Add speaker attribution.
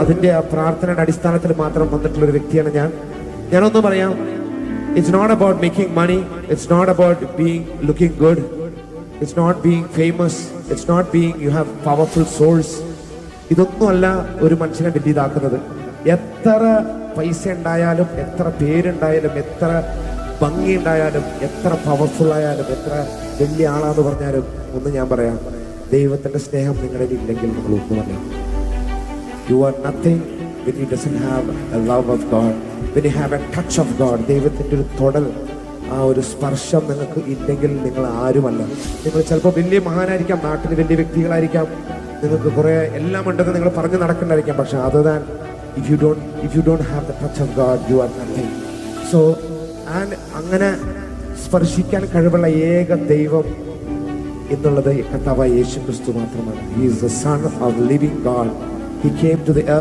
Speaker 1: അതിന്റെ ആ പ്രാർത്ഥനയുടെ അടിസ്ഥാനത്തിൽ മാത്രം വന്നിട്ടുള്ള ഒരു വ്യക്തിയാണ് ഞാനൊന്ന് പറയാം. It's not about making money, it's not about being looking good, it's not being famous, it's not being you have powerful source. ഇതൊന്നുമല്ല ഒരു മനുഷ്യനെ വലിയതാക്കുന്നത്. എത്ര പൈസ ഉണ്ടായാലും, എത്ര പേരുണ്ടായാലും, എത്ര ഭംഗി ഉണ്ടായാലും, എത്ര പവർഫുൾ ആയാലും, എത്ര വലിയ ആളാന്ന് പറഞ്ഞാലും ഒന്ന് ഞാൻ പറയാം, ദൈവത്തിന്റെ സ്നേഹം നിങ്ങളിൽ ഇല്ലെങ്കിൽ നിങ്ങൾ ഒന്നുമല്ല. You are nothing when you doesn't have a love of God, when you have a touch of God. ദൈവത്തിന്റെ ഒരു തൊടൽ, ആ ഒരു സ്പർശം നിങ്ങൾക്ക് ഇല്ലെങ്കിൽ നിങ്ങൾ ആരുമല്ല. നിങ്ങൾ ചിലപ്പോൾ വലിയ മഹാനായിരിക്കാം, നാട്ടിൽ വലിയ വ്യക്തികളായിരിക്കാം, നിങ്ങൾക്ക് കുറെ എല്ലാം ഉണ്ടെന്ന് നിങ്ങൾ പറഞ്ഞു നടക്കണ്ടായിരിക്കാം. പക്ഷെ other than if you don't have the touch of God, you are nothing. So and അങ്ങനെ സ്പർശിക്കാൻ കഴിവുള്ള ഏക ദൈവം എന്നുള്ളത് കർത്താവായ യേശു ക്രിസ്തു മാത്രമാണ്. He is the Son of the living God. He came to the earth.